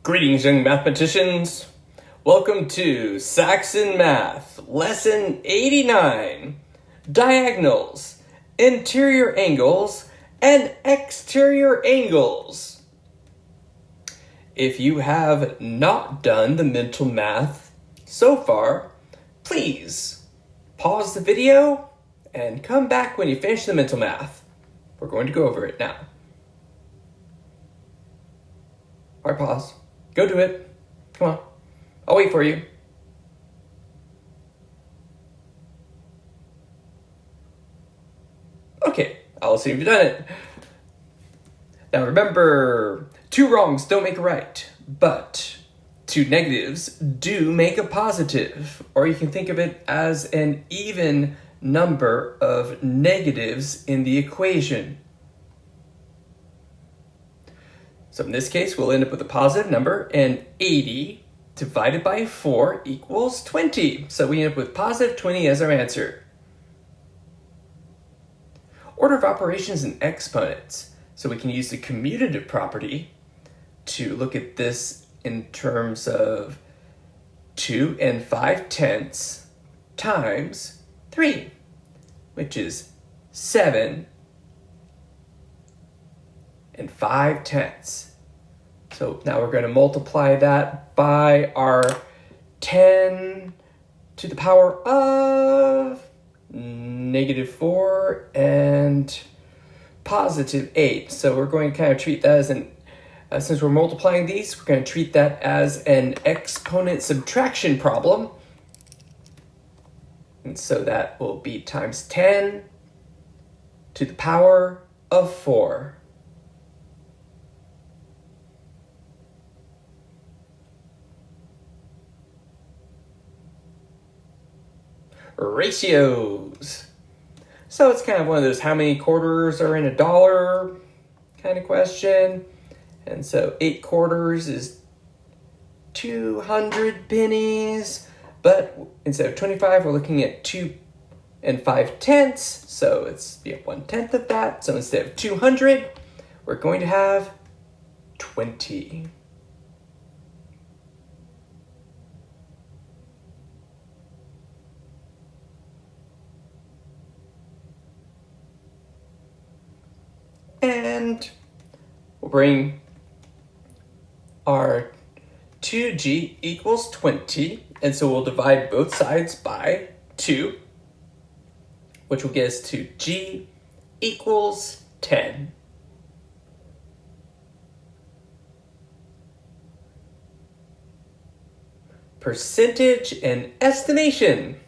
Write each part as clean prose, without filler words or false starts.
Greetings, young mathematicians. Welcome to Saxon Math, Lesson 89, Diagonals, Interior Angles, and Exterior Angles. If you have not done the mental math so far, please pause the video and come back when you finish the mental math. We're going to go over it now. All right, pause. Go do it. Come on. I'll wait for you. Okay, I'll assume you've done it. Now remember, 2 wrongs don't make a right, but 2 negatives do make a positive, or you can think of it as an even number of negatives in the equation. So in this case, we'll end up with a positive number, and 80 divided by 4 equals 20. So we end up with positive 20 as our answer. Order of operations and exponents. So we can use the commutative property to look at this in terms of 2 and 5/10 times 3, which is 7 and 5/10. So now we're going to multiply that by our 10 to the power of -4 and positive 8. So we're going to kind of treat that as since we're multiplying these, we're going to treat that as an exponent subtraction problem. And so that will be times 10 to the power of 4. Ratios. So it's kind of one of those how many quarters are in a dollar kind of question. And so 8 quarters is 200 pennies. But instead of 25, we're looking at 2 and 5/10. So it's 1/10 of that. So instead of 200, we're going to have 20. And we'll bring our 2g equals 20. And so we'll divide both sides by 2, which will get us to g equals 10. Percentage and estimation.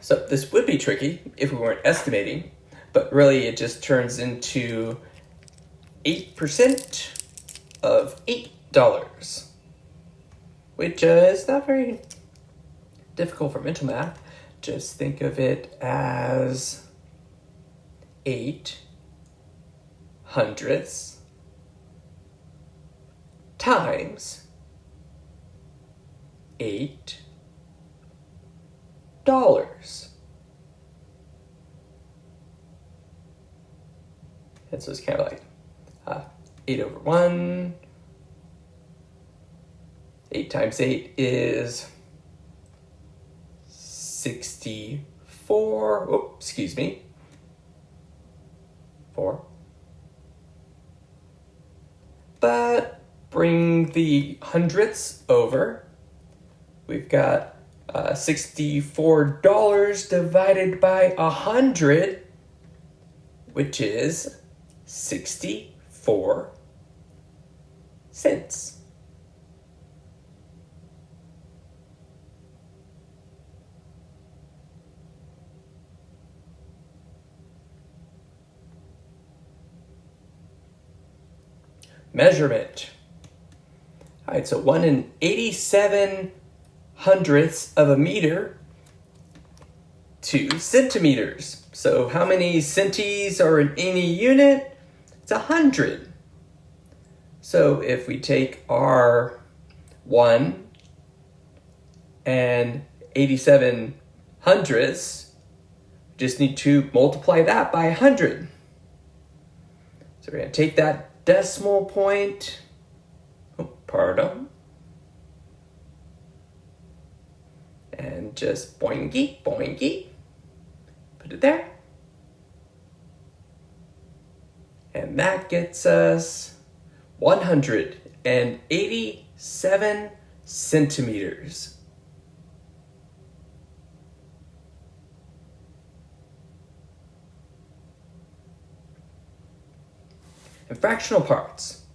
So this would be tricky if we weren't estimating, but really it just turns into 8% of $8, which is not very difficult for mental math. Just think of it as 8 hundredths times $8. And so it's kind of like 8 over 1. 8 times 8 is 64. Oh, excuse me. 4. But bring the hundredths over. We've got $64 divided by 100, which is 64 cents. Measurement. All right, so 1 87 hundredths of a meter to centimeters. So how many centis are in any unit? It's 100. So if we take our 1 and 87 hundredths, just need to multiply that by 100. So we're going to take that decimal point. Oh, part them, and just boinky, boinky, put it there. And that gets us 187 centimeters. And fractional parts.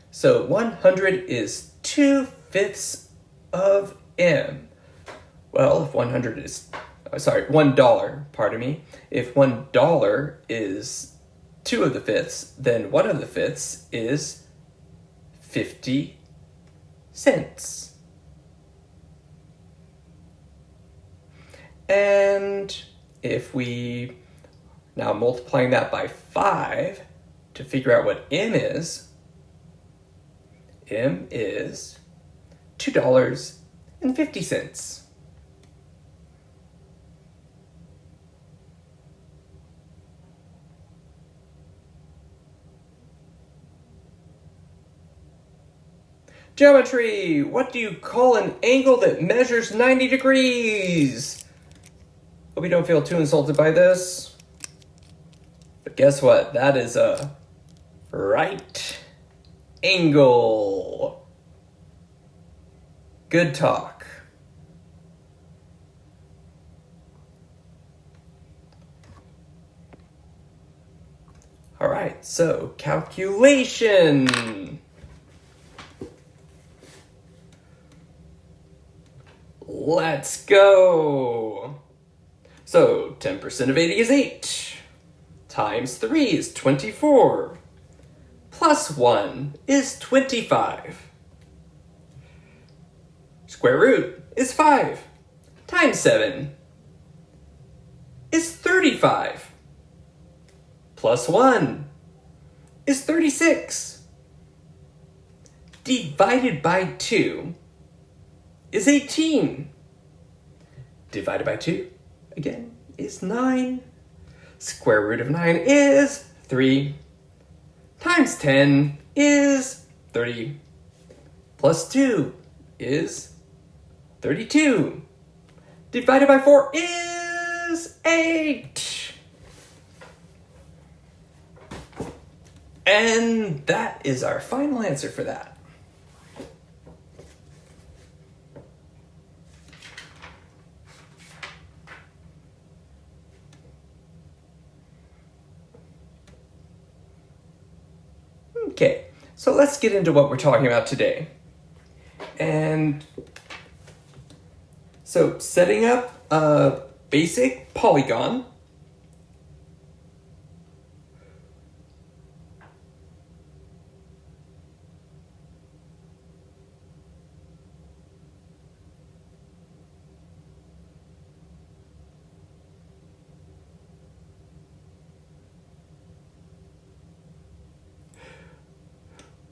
So 100 is 2/5 of m. Well, if $1, pardon me. If $1 is 2 of the fifths, then 1 of the fifths is 50 cents. And if we now multiplying that by 5 to figure out what m is $2.50. Geometry! What do you call an angle that measures 90 degrees? Hope you don't feel too insulted by this. But guess what? That is a right angle. Good talk. All right, so calculation. Let's go. So 10% of 80 is 8. Times 3 is 24. Plus 1 is 25. Square root is 5. Times 7 is 35. Plus 1 is 36. Divided by 2 is 18. Divided by 2, again, is 9. Square root of 9 is 3. Times 10 is 30. Plus 2 is 32. Divided by 4 is 8. And that is our final answer for that. Okay, so let's get into what we're talking about today. And so setting up a basic polygon.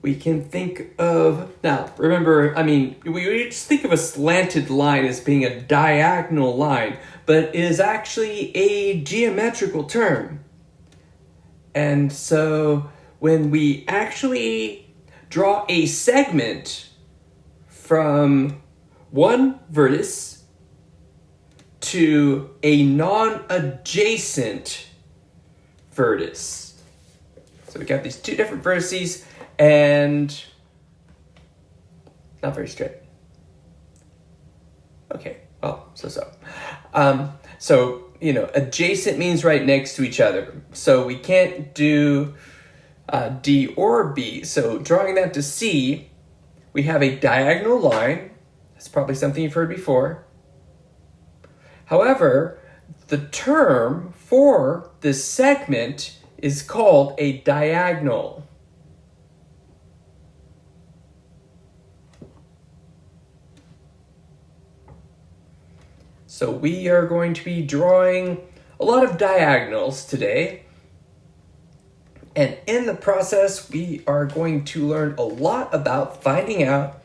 We can think of, now remember, we just think of a slanted line as being a diagonal line, but it is actually a geometrical term. And so when we actually draw a segment from one vertex to a non-adjacent vertex. So we got these two different vertices, and not very straight. Okay, well, so. Adjacent means right next to each other. So we can't do D or B. So drawing that to C, we have a diagonal line. That's probably something you've heard before. However, the term for this segment is called a diagonal. So we are going to be drawing a lot of diagonals today. And in the process, we are going to learn a lot about finding out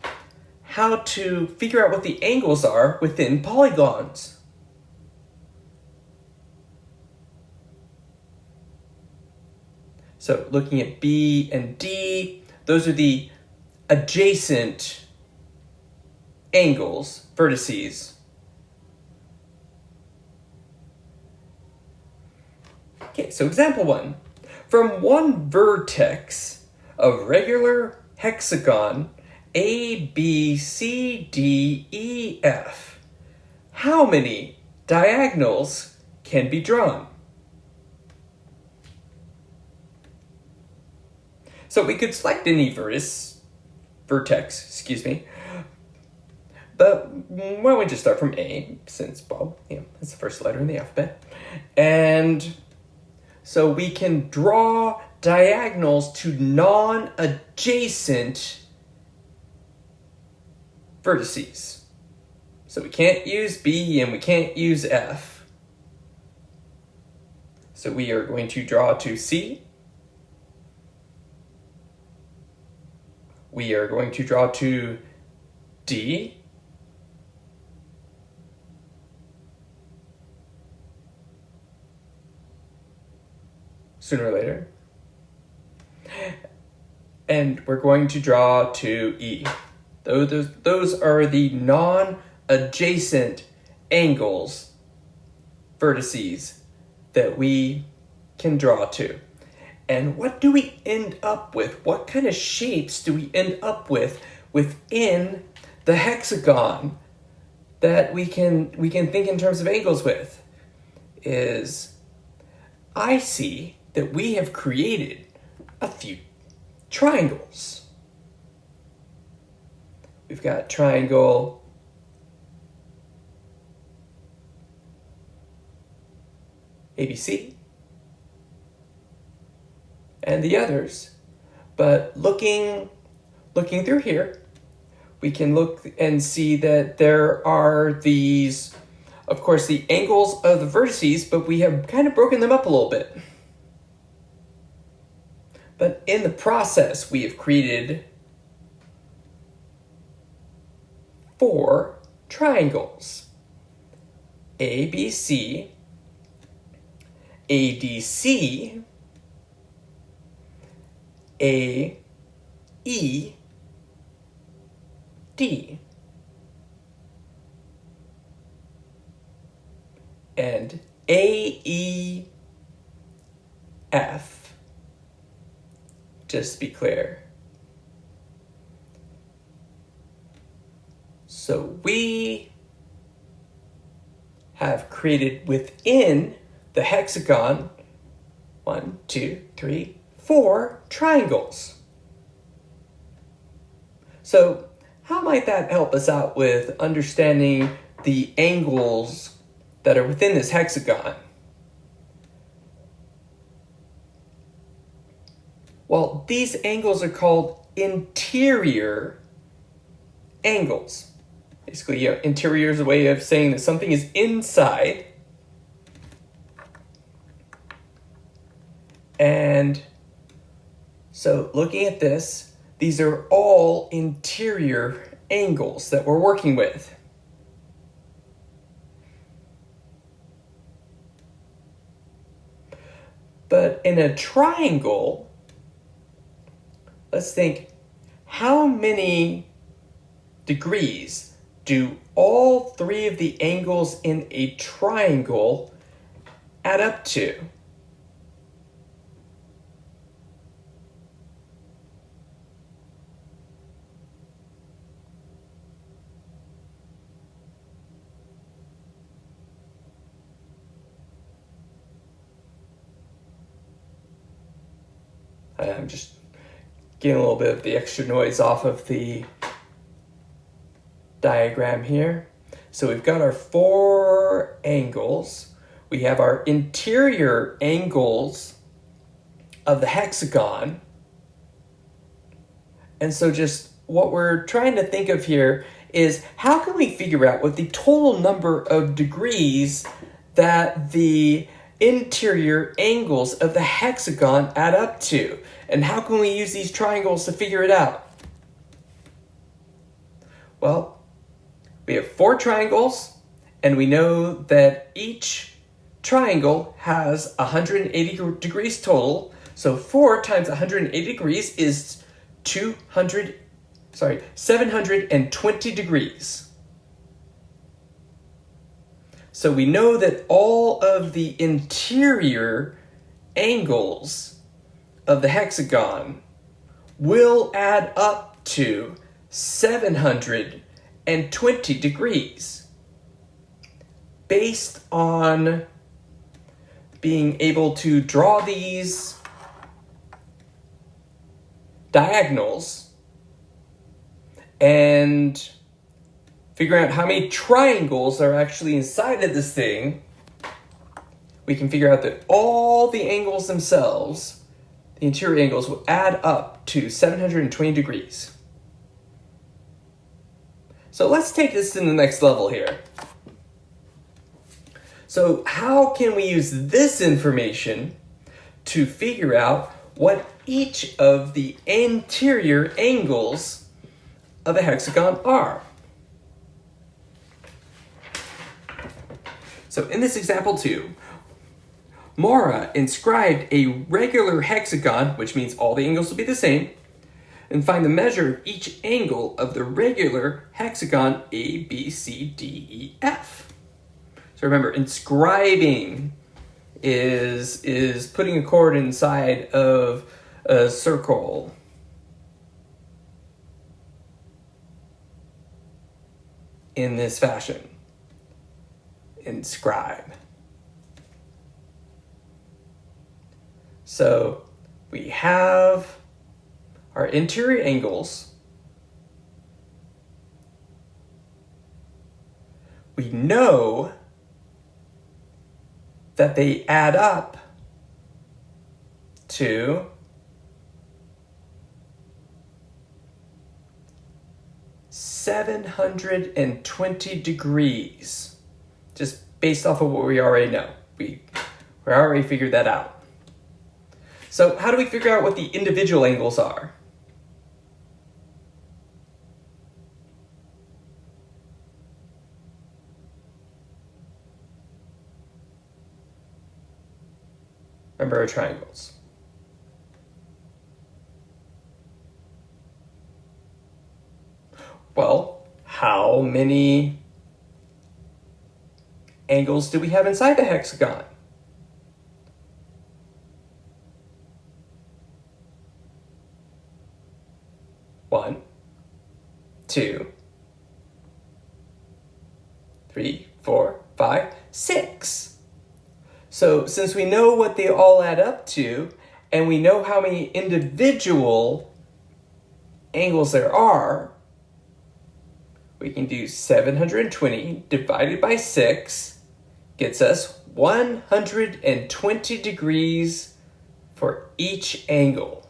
how to figure out what the angles are within polygons. So looking at B and D, those are the adjacent angles, vertices. Okay, so example 1. From one vertex of regular hexagon A, B, C, D, E, F, how many diagonals can be drawn? So we could select any vertex, but why don't we just start from A, since, well, that's the first letter in the alphabet. And so we can draw diagonals to non-adjacent vertices. So we can't use B and we can't use F. So we are going to draw to C. We are going to draw to D. Sooner or later. And we're going to draw to E. Those are the non-adjacent angles, vertices, that we can draw to. And what do we end up with? What kind of shapes do we end up with within the hexagon that we can think in terms of angles with? I see that we have created a few triangles. We've got triangle ABC and the others. But looking through here, we can look and see that there are these, of course, the angles of the vertices, but we have kind of broken them up a little bit. But in the process, we have created 4 triangles. ABC, ADC, AED, and AEF, just to be clear. So we have created within the hexagon 1, 2, 3, 4 triangles. So how might that help us out with understanding the angles that are within this hexagon? Well, these angles are called interior angles. Basically, interior is a way of saying that something is inside. And so looking at this, these are all interior angles that we're working with. But in a triangle, let's think, how many degrees do all 3 of the angles in a triangle add up to? I'm just getting a little bit of the extra noise off of the diagram here. So we've got our 4 angles. We have our interior angles of the hexagon. And so just what we're trying to think of here is, how can we figure out what the total number of degrees that the interior angles of the hexagon add up to? And how can we use these triangles to figure it out? Well, we have 4 triangles, and we know that each triangle has 180 degrees total. So 4 times 180 degrees is 280 720 degrees. So we know that all of the interior angles of the hexagon will add up to 720 degrees based on being able to draw these diagonals and figuring out how many triangles are actually inside of this thing. We can figure out that all the angles themselves, the interior angles, will add up to 720 degrees. So let's take this to the next level here. So how can we use this information to figure out what each of the interior angles of a hexagon are? So in this example 2, Maura inscribed a regular hexagon, which means all the angles will be the same, and find the measure of each angle of the regular hexagon A, B, C, D, E, F. So remember, inscribing is putting a chord inside of a circle. In this fashion. Inscribe. So we have our interior angles. We know that they add up to 720 degrees, just based off of what we already know. We already figured that out. So how do we figure out what the individual angles are? Remember our triangles. Well, how many angles do we have inside the hexagon? One, 2, 3, 4, 5, 6. So since we know what they all add up to, and we know how many individual angles there are, we can do 720 divided by 6 gets us 120 degrees for each angle.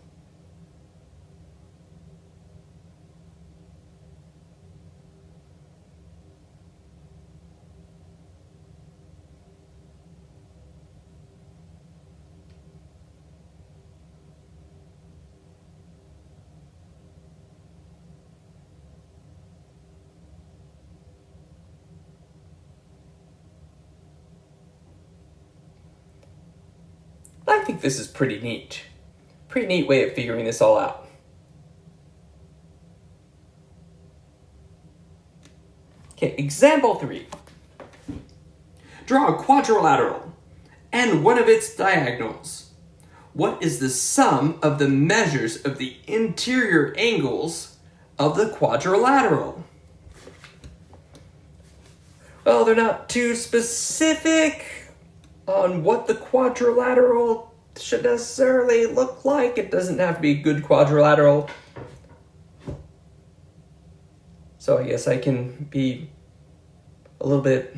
I think this is pretty neat. Pretty neat way of figuring this all out. Okay, example 3. Draw a quadrilateral and one of its diagonals. What is the sum of the measures of the interior angles of the quadrilateral? Well, they're not too specific on what the quadrilateral should necessarily look like. It doesn't have to be a good quadrilateral. So I guess I can be a little bit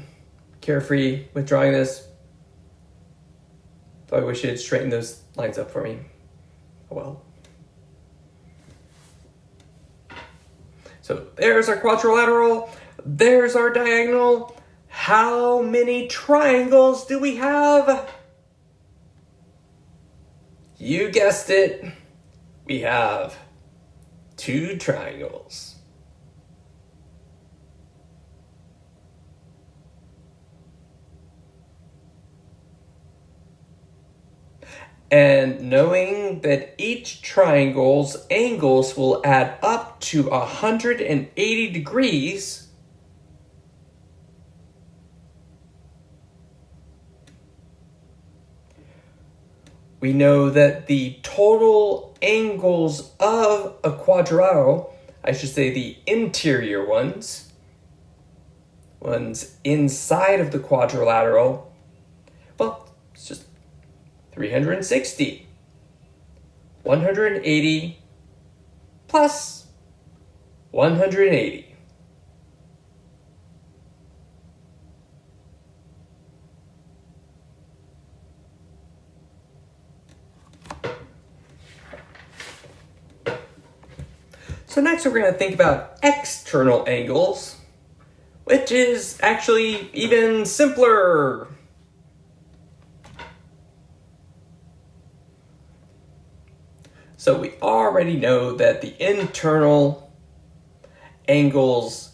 carefree with drawing this. Though I wish it had straightened those lines up for me. Oh well. So there's our quadrilateral. There's our diagonal. How many triangles do we have? You guessed it. We have 2 triangles. And knowing that each triangle's angles will add up to 180 degrees, we know that the total angles of a quadrilateral, I should say the interior ones inside of the quadrilateral, well, it's just 360. 180 plus 180. So next we're going to think about external angles, which is actually even simpler. So we already know that the internal angles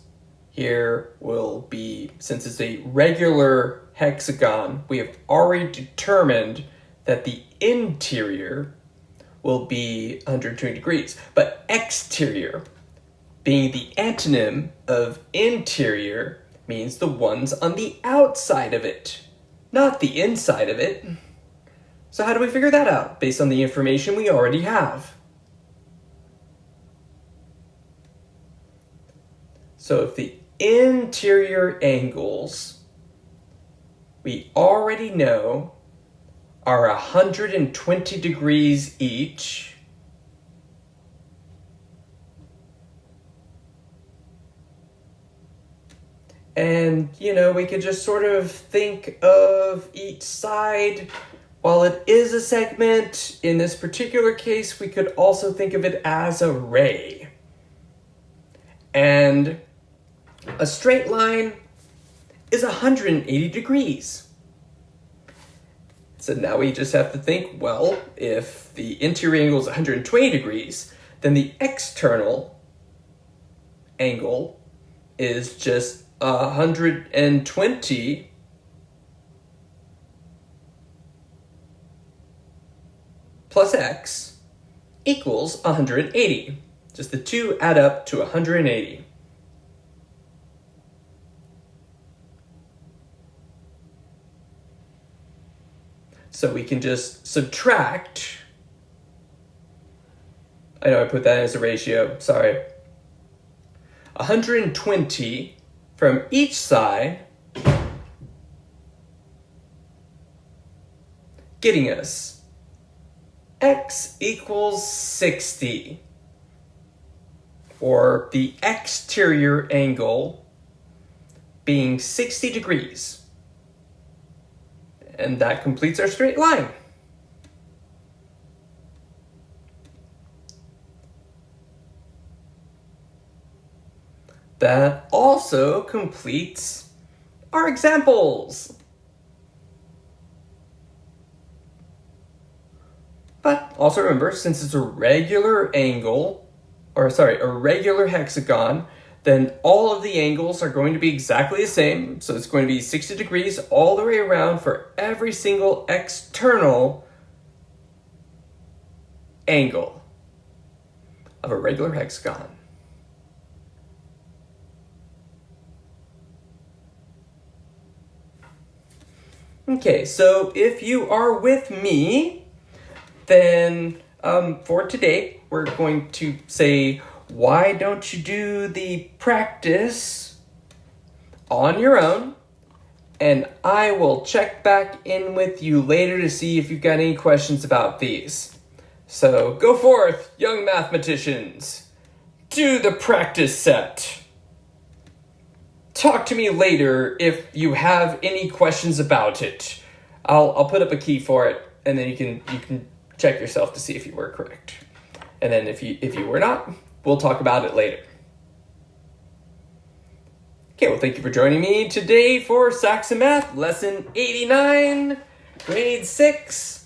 here will be, since it's a regular hexagon, we have already determined that the interior will be 120 degrees. But exterior, being the antonym of interior, means the ones on the outside of it, not the inside of it. So how do we figure that out based on the information we already have? So if the interior angles we already know are 120 degrees each, and we could just sort of think of each side, while it is a segment, in this particular case we could also think of it as a ray. And a straight line is 180 degrees. So now we just have to think, well, if the interior angle is 120 degrees, then the external angle is just 120 plus x equals 180. Just the two add up to 180. So we can just subtract. I know I put that as a ratio, sorry. 120 from each side, getting us x equals 60, or the exterior angle being 60 degrees. And that completes our straight line. That also completes our examples. But also remember, since it's a regular angle, a regular hexagon, then all of the angles are going to be exactly the same. So it's going to be 60 degrees all the way around for every single external angle of a regular hexagon. Okay, so if you are with me, then for today, we're going to say, why don't you do the practice on your own? And I will check back in with you later to see if you've got any questions about these. So go forth, young mathematicians. Do the practice set. Talk to me later if you have any questions about it. I'll put up a key for it, and then you can check yourself to see if you were correct. And then if you were not, we'll talk about it later. Okay, well, thank you for joining me today for Saxon Math, Lesson 89, Grade 6.